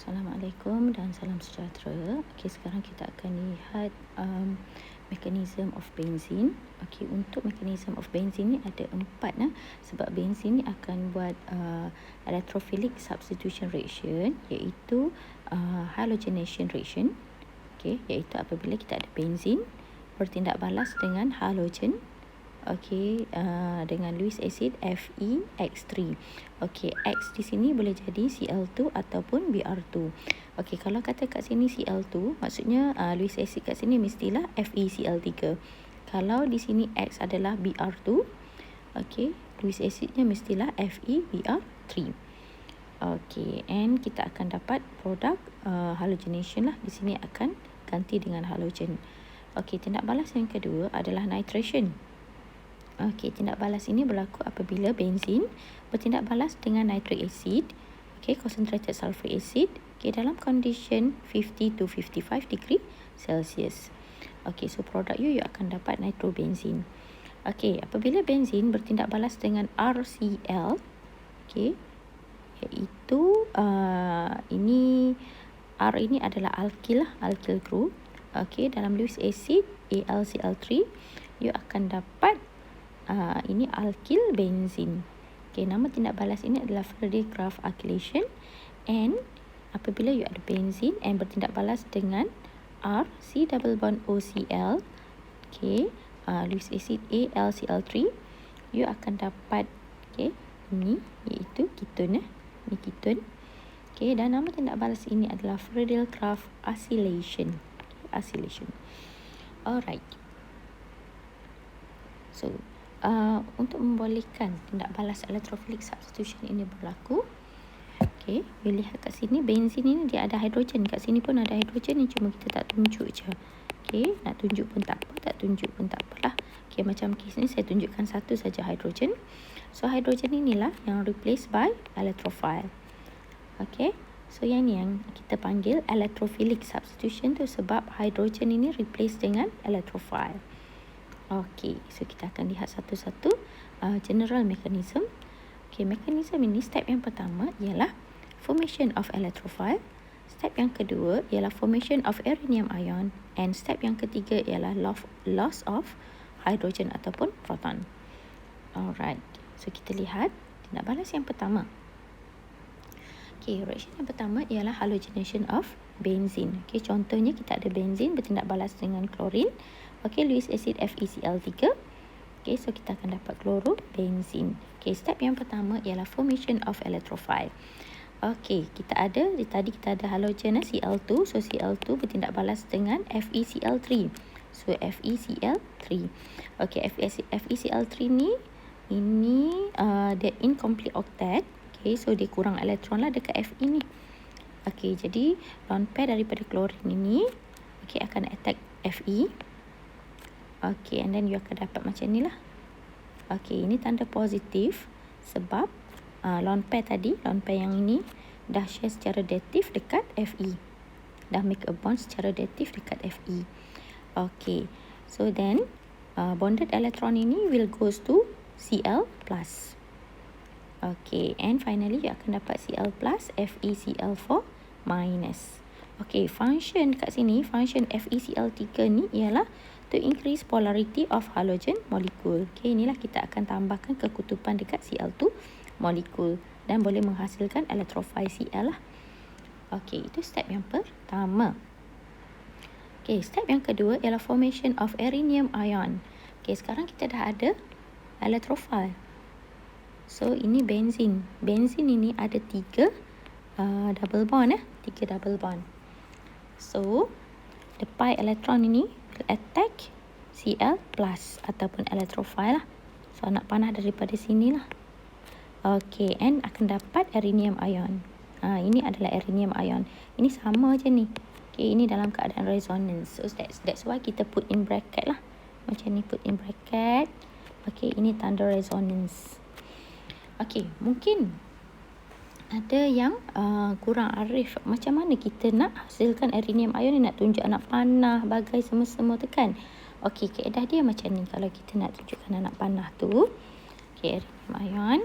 Assalamualaikum dan salam sejahtera. Okey, sekarang kita akan lihat mechanism of benzene. Okey, untuk mechanism of benzene ni ada 4 sebab benzene ni akan buat electrophilic substitution reaction, iaitu halogenation reaction. Okey, iaitu apabila kita ada benzene bertindak balas dengan halogen. Okey, dengan Lewis acid FeX3. Okey, X di sini boleh jadi Cl2 ataupun Br2. Okey, kalau kata kat sini Cl2, maksudnya Lewis acid kat sini mestilah FeCl3. Kalau di sini X adalah Br2, okey, Lewis acidnya mestilah FeBr3. Okey, and kita akan dapat produk halogenation lah. Di sini akan ganti dengan halogen. Okey, tindak balas yang kedua adalah nitration. Okey, tindak balas ini berlaku apabila benzene bertindak balas dengan nitric acid, okey, concentrated sulfuric acid, okey, dalam condition 50 to 55 degree Celsius. Okey, so produk you akan dapat nitrobenzene. Okey, apabila benzene bertindak balas dengan RCl, okey, iaitu ini R ini adalah alkyl group. Okey, dalam Lewis acid AlCl3, you akan dapat ini alkyl benzene. Okey, nama tindak balas ini adalah Van Graaff alkylation, and apabila you ada benzene and bertindak balas dengan R C double bond OCl, okey, Lewis acid AlCl3, you akan dapat ini iaitu ketone ini ketone. Okey, dan nama tindak balas ini adalah Van Graaff acylation. Alright. So untuk membolehkan tindak balas electrophilic substitution ini berlaku, okey, you lihat kat sini benzene ini dia ada hidrogen, kat sini pun ada hidrogen ni, cuma kita tak tunjuk je. Okey, nak tunjuk pun tak apa, tak tunjuk pun tak apalah. Okey, macam kes ni saya tunjukkan satu saja hidrogen. So hidrogen inilah yang replace by electrophile. Okey, so yang ni yang kita panggil electrophilic substitution tu, sebab hidrogen ini replace dengan electrophile. Okey, so kita akan lihat satu-satu general mechanism. Okey, mechanism ini step yang pertama ialah formation of electrophile. Step yang kedua ialah formation of uranium ion, and step yang ketiga ialah loss of hydrogen ataupun proton. Alright, so kita lihat tindak balas yang pertama. Okey, reaction yang pertama ialah halogenation of benzene. Okey, contohnya kita ada benzene bertindak balas dengan klorin. Okey, Lewis acid FeCl3. Okey, so kita akan dapat chlorobenzene. Okey, step yang pertama ialah formation of electrophile. Okey, tadi kita ada halogen Cl2, so Cl2 bertindak balas dengan FeCl3. So FeCl3. Okey, FeCl3 ni dia incomplete octet. Okey, so dia kurang elektron lah dekat Fe ni. Okey, jadi lone pair daripada klorin ini akan attack Fe. Okey, and then you akan dapat macam ni lah. Okey, ini tanda positif sebab lone pair yang ini dah share secara datif dekat Fe. Dah make a bond secara datif dekat Fe. Okey, so then bonded electron ini will goes to Cl+. Okey, and finally you akan dapat Cl+, FeCl4-. Okey, function kat sini, function FeCl3 ni ialah to increase polarity of halogen molecule. Okey, inilah kita akan tambahkan kekutupan dekat Cl2 molecule dan boleh menghasilkan electrophile Cl lah. Okey, itu step yang pertama. Okey, step yang kedua ialah formation of uranium ion. Okey, sekarang kita dah ada electrophile. So ini benzene. Benzene ini ada 3 double bond 3 double bond. So the pi electron ini will attack Cl+ ataupun electrophile lah. So nak panah daripada sini lah. Okey, and akan dapat uranium ion. Ini adalah uranium ion. Ini sama je ni. Okey, ini dalam keadaan resonance. So that's why kita put in bracket lah. Macam ni, put in bracket. Okey, ini tanda resonance. Okey, mungkin ada yang kurang arif. Macam mana kita nak hasilkan uranium ion ni, nak tunjuk anak panah, bagai semua-semua tu kan. Okey, kaedah dia macam ni. Kalau kita nak tunjukkan anak panah tu, okey, uranium ion.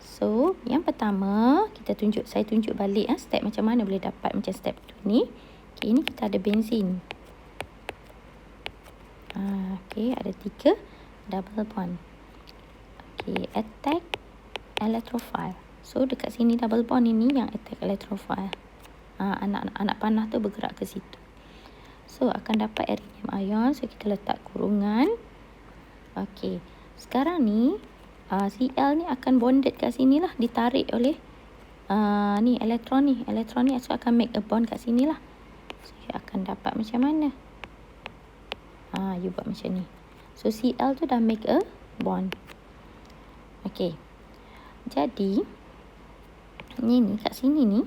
So, yang pertama, saya tunjuk balik step macam mana boleh dapat macam step tu ni. Okay, ini kita ada benzin. Okay, ada 3 double bond. Okay, attack electrophile. So, dekat sini double bond ini yang attack electrophile. Anak panah tu bergerak ke situ. So, akan dapat erinium ion. So, kita letak kurungan. Okay, sekarang ni Cl ni akan bonded kat sini lah, ditarik oleh ni elektron ni. Elektron ni so akan make a bond kat sini lah. So, you akan dapat macam mana? You buat macam ni. So, Cl tu dah make a bond. Okay. Jadi, ni kat sini ni,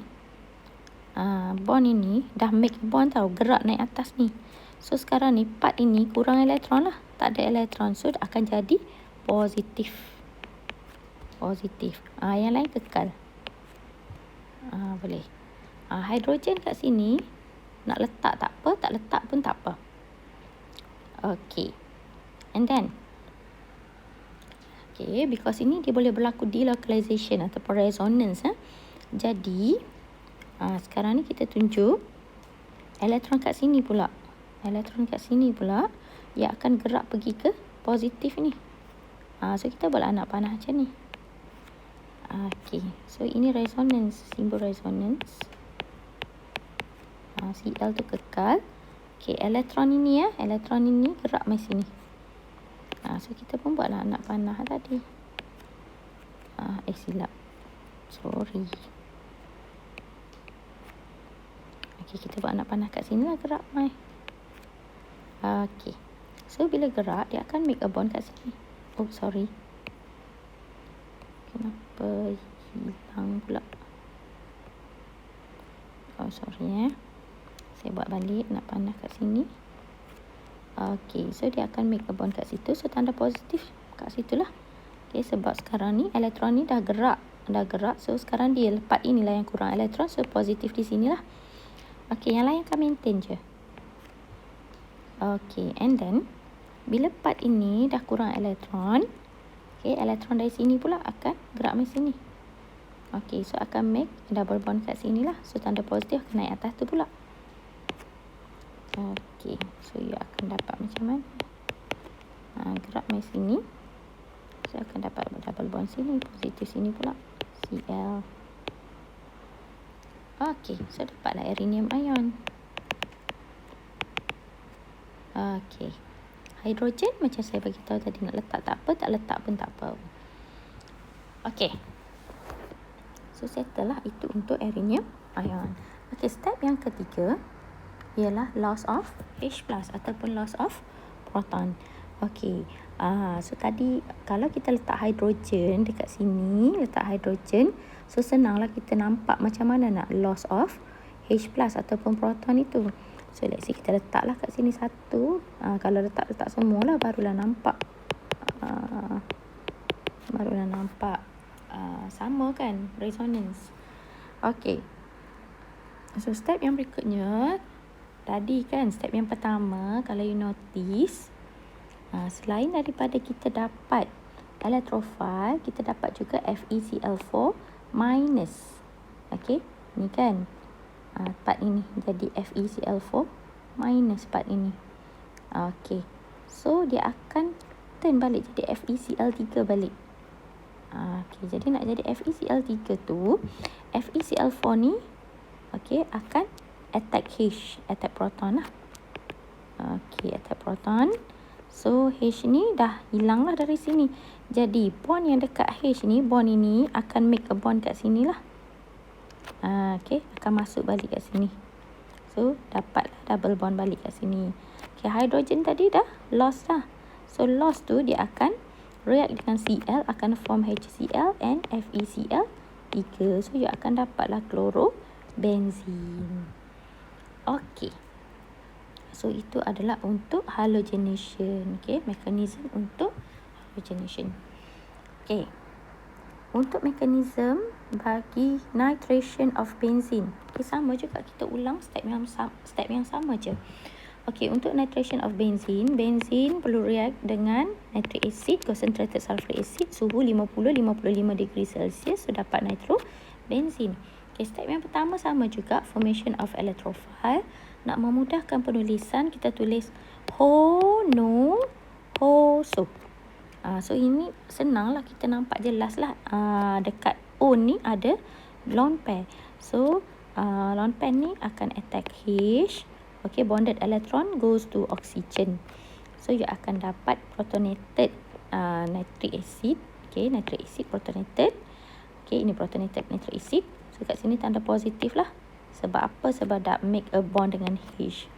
bond ini dah make a bond tau. Gerak naik atas ni. So, sekarang ni part ini kurang elektron lah. Tak ada elektron. So, akan jadi positif. Yang lain kekal. Boleh. Hidrogen kat sini, nak letak tak apa, tak letak pun tak apa. Okay. And then, okay, because ini dia boleh berlaku delocalization ataupun resonance. Jadi, sekarang ni kita tunjuk elektron kat sini pula. Ia akan gerak pergi ke positif ni. So, kita buat anak panah macam ni. Okay. So, ini resonance. Simbol resonance. Cl tu kekal. Okay. Elektron ini gerak mai sini. So, kita pun buatlah anak panah tadi. Silap. Sorry. Okay. Kita buat anak panah kat sini lah, gerak mai. Okay. So, bila gerak, dia akan make a bond kat sini. Oh, sorry. Kenapa hilang pula? Oh, sorry Saya buat balik nak panah kat sini. Okay, so dia akan make a bond kat situ. So, tanda positif kat situ lah. Okay, sebab sekarang ni elektron ni dah gerak. So, sekarang dia part inilah yang kurang elektron. So, positif di sini lah. Okay, yang lain akan maintain je. Okay, and then bila part ini dah kurang elektron, okay, elektron dari sini pula akan gerak ke sini. Okay, so akan make double bond kat sini lah. So, tanda positif akan naik atas tu pula. Okay, so you akan dapat macam mana? Gerak ke sini. So, akan dapat double bond sini. Positif sini pula. Cl. Okay, so dapatlah erinium ion. Okay. Hidrogen macam saya bagi tahu tadi, nak letak tak apa, tak letak pun tak apa. Okay. So, settle lah itu untuk erinium ion. Okay, step yang ketiga ialah loss of H+ ataupun loss of proton. Okay. So, tadi kalau kita letak hidrogen dekat sini, so senanglah kita nampak macam mana nak loss of H+ ataupun proton itu. So, let's say kita letaklah kat sini satu. Kalau letak semualah barulah nampak. Sama kan, resonance. Okay. So, step yang berikutnya, tadi kan step yang pertama, kalau you notice, selain daripada kita dapat electrophile, kita dapat juga FeCl4 minus. Okay, ni kan part ini jadi FeCl4 minus part ini. Okay, so dia akan turn balik jadi FeCl3 balik. Okay, jadi nak jadi FeCl3 tu, FeCl4 ni okay, akan attack proton lah. Okay, attack proton. So, H ni dah hilang lah dari sini. Jadi, bond yang dekat H ni, bond ini akan make a bond kat sini lah. Okay, akan masuk balik kat sini. So, dapatlah double bond balik kat sini. Okay, hidrogen tadi dah lost lah. So, lost tu dia akan react dengan Cl, akan form HCl and FeCl3. So, you akan dapatlah chlorobenzene. Okay. So, itu adalah untuk halogenation. Okay, mekanisme untuk halogenation. Okay. Untuk mekanisme bagi nitration of benzene. Okay, sama juga kita ulang step yang sama je. Okey, untuk nitration of benzene perlu react dengan nitric acid, concentrated sulfuric acid, suhu 50-55 degree Celsius, so dapat nitrobenzene. Okey, step yang pertama sama juga, formation of electrophile. Nak memudahkan penulisan, kita tulis HO, so. So ini senang lah, kita nampak jelas lah. Dekat O ni ada lone pair. So lone pair ni akan attack H. Okay, bonded electron goes to oxygen. So you akan dapat protonated nitric acid. Okay, nitric acid protonated. Okay, ini protonated nitric acid. So kat sini tanda positif lah. Sebab apa? Sebab dah make a bond dengan H.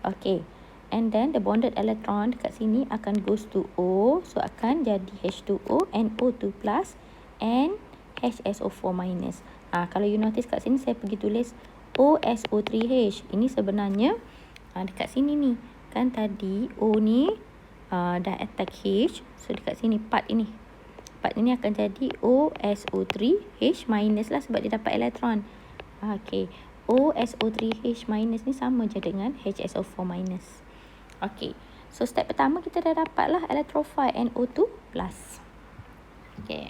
Okay, and then the bonded electron dekat sini akan goes to O. So akan jadi H2O, NO2+, and HSO4-. Kalau you notice kat sini saya pergi tulis OSO3H. Ini sebenarnya dekat sini ni. Kan tadi O ni dah attack H. So dekat sini part ini akan jadi OSO3H- lah sebab dia dapat elektron. Okay, OSO3H- ni sama je dengan HSO4-. Okay, so step pertama kita dah dapat lah electrophile NO2+. Okay,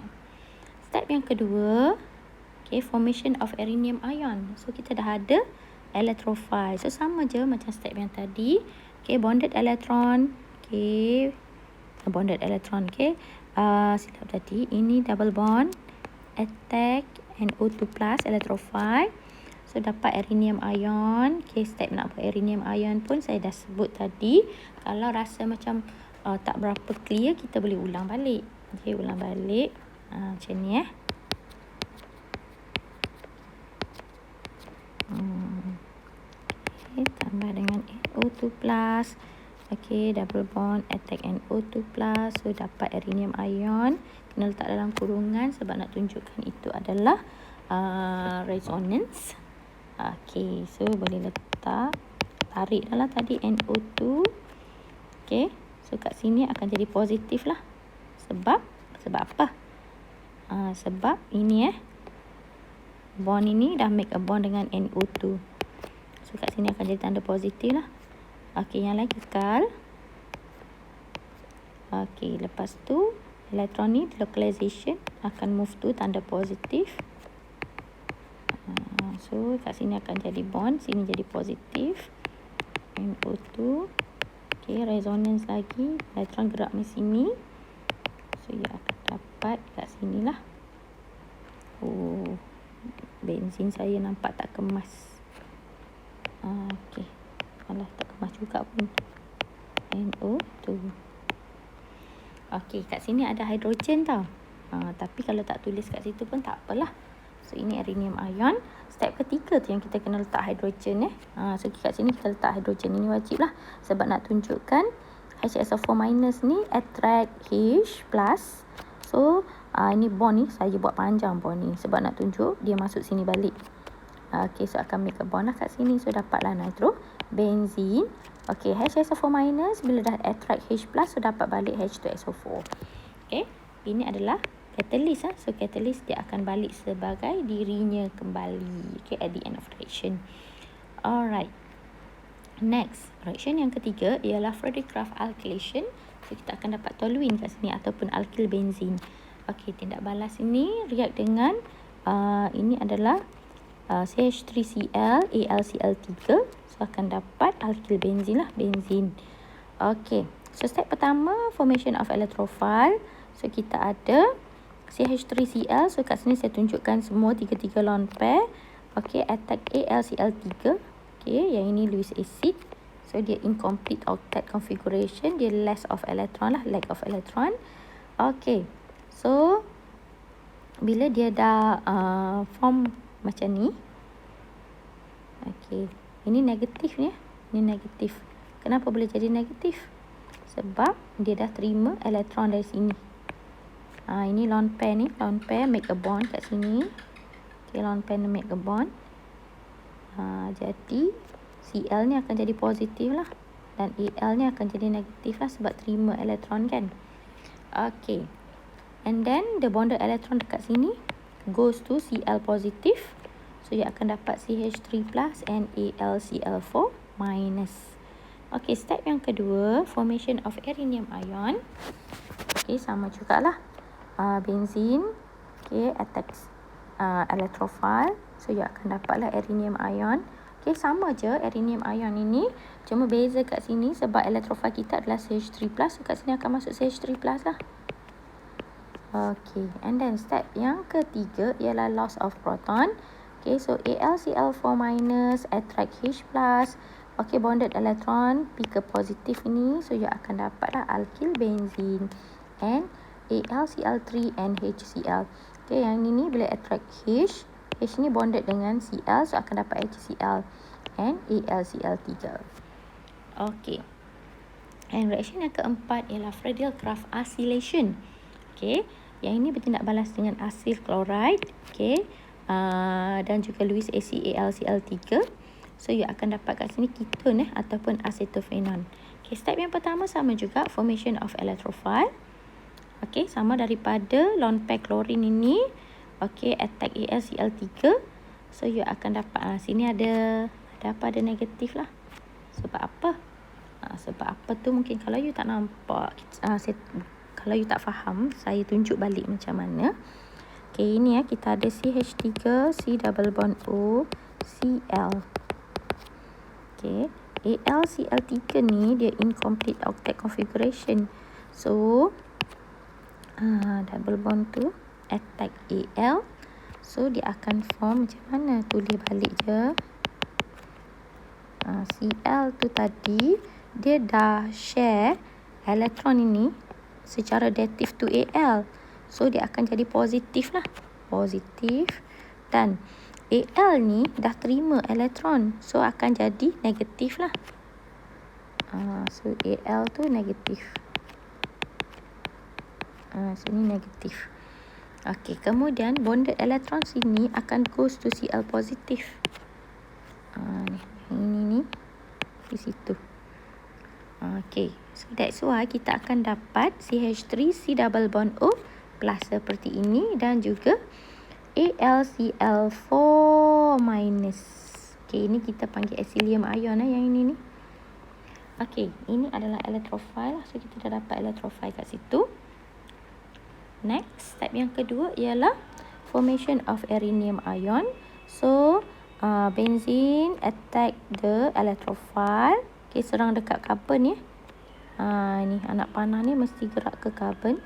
step yang kedua, okay, formation of erinium ion. So kita dah ada electrophile. So sama je macam step yang tadi. Okay, bonded electron. Okay, okay. Silap tadi, ini double bond, attack NO2+, electrophile. So dapat erinium ion. Okay, step nak buat erinium ion pun saya dah sebut tadi. Kalau rasa macam tak berapa clear, kita boleh ulang balik. Okay, ulang balik. Macam ni Okay, tambah dengan NO2+. Okay, double bond, attack NO2+. So dapat erinium ion. Kena letak dalam kurungan sebab nak tunjukkan itu adalah resonance. Okay, so boleh letak, tarik dah lah tadi NO2. Okay, so kat sini akan jadi positif lah. Sebab apa? Sebab ini bond ini dah make a bond dengan NO2. So kat sini akan jadi tanda positif lah. Okay, yang lagi kal. Okay, lepas tu elektron ni localization akan move to tanda positif. So kat sini akan jadi bond, sini jadi positif NO2. Okay, resonance lagi, elektron gerak di sini. So ia akan dapat kat sini lah. Benzin saya nampak tak kemas. Okay, alah tak kemas juga pun. NO2. Okay, kat sini ada hidrogen tau. Tapi kalau tak tulis kat situ pun tak apalah. So ini erinium ion. Step ketiga tu yang kita kena letak hidrogen So kat sini kita letak hidrogen. Ini wajib lah sebab nak tunjukkan HSO4- ni attract H+. So ini bond ni saya buat panjang bond ni sebab nak tunjuk dia masuk sini balik. Okay, so akan make a bond lah kat sini. So dapatlah nitrobenzene. Okay, HSO4- bila dah attract H+, so dapat balik H2SO4. Okay, ini adalah catalyst. So catalyst dia akan balik sebagai dirinya kembali. Okay, at the end of reaction. Alright, next reaction yang ketiga ialah Friedrich-Krafft alkylation. So kita akan dapat toluene kat sini ataupun alkyl benzene. Okay, tindak balas ini react dengan ini adalah CH3Cl AlCl3. So akan dapat alkyl benzene lah, benzene. Okay, so step pertama formation of electrophile. So kita ada CH3Cl. So kat sini saya tunjukkan semua tiga-tiga lone pair. Okay, attack AlCl3. Okay, yang ini Lewis acid. So dia incomplete octet configuration. Dia less of electron lah, lack of electron. Okay, so bila dia dah form macam ni. Okay, ini negatif ni. Ini negatif. Kenapa boleh jadi negatif? Sebab dia dah terima elektron dari sini. Ini lone pair ni. Lone pair make a bond kat sini. Okay, lone pair ni make a bond. Jadi Cl ni akan jadi positif lah. Dan Al ni akan jadi negatif lah sebab terima elektron kan. Okay. And then the bonded electron dekat sini goes to Cl positif. So ia akan dapat CH3+ and AlCl4-. Okey, step yang kedua, formation of rhenium ion. Okey, sama jugalah. Benzene, okey, attacks electrophile. So, you akan dapatlah rhenium ion. Okey, sama je rhenium ion ini. Cuma beza kat sini sebab electrophile kita adalah CH3+. So, kat sini akan masuk CH3+ lah. Okey, and then step yang ketiga ialah loss of proton. Okay, so AlCl4- attract H+. Okay, bonded electron P ke positif ini. So, you akan dapatlah alkyl benzene. And AlCl3 and HCl. Okay, yang ini bila attract H. H ni bonded dengan Cl. So, akan dapat HCl. And AlCl3. Okay. And reaction yang keempat ialah Friedel-Crafts acylation. Okay. Yang ini bertindak balas dengan asil chloride. Okay. Dan juga Lewis acid AlCl3. So, you akan dapat kat sini ketone ataupun acetophenon. Okay, step yang pertama sama juga, formation of electrophile. Okay, sama daripada lone pair chlorine ini. Okay, attack AlCl3. So, you akan dapat, sini ada apa? Ada negatif lah. Sebab apa? Sebab apa tu mungkin kalau you tak nampak, kalau you tak faham, saya tunjuk balik macam mana. Okay, ini kita ada CH3, C double bond O, Cl. Okay, AlCl3 ni dia incomplete octet configuration. So, double bond tu attack Al. So, dia akan form macam mana? Tulis balik je. Cl tu tadi, dia dah share elektron ini secara dative to Al. So, dia akan jadi positif lah. Positif. Dan Al ni dah terima elektron. So, akan jadi negatif lah. So, Al tu negatif. Sini negatif. Okey, kemudian bonded elektron sini akan goes to Cl positif. Ini ni di situ. Okey, so that's why kita akan dapat CH3 C double bond O plus seperti ini dan juga AlCl4-. Okey, ini kita panggil acylium ion yang ini ni. Okey, ini adalah electrophile. So, kita dah dapat electrophile kat situ. Next, step yang kedua ialah formation of rhenium ion. So, benzene attack the electrophile. Okey, serang dekat carbon ya. Ni anak panah ni mesti gerak ke carbon.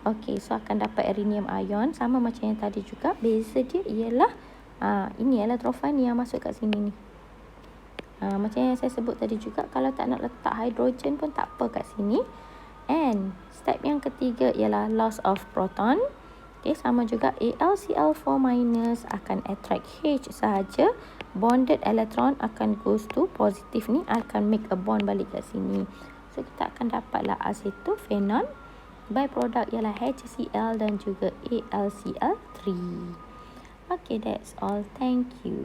Okey, so akan dapat rhenium ion. Sama macam yang tadi juga. Beza dia ialah ini electrophile ni yang masuk kat sini ni. Macam yang saya sebut tadi juga, kalau tak nak letak hidrogen pun tak apa kat sini. And step yang ketiga ialah loss of proton. Okay, sama juga AlCl4- akan attract H sahaja. Bonded electron akan goes to positif ni, akan make a bond balik kat sini. So, kita akan dapatlah acetophenon. Byproduct ialah HCl dan juga AlCl3. Okay, that's all. Thank you.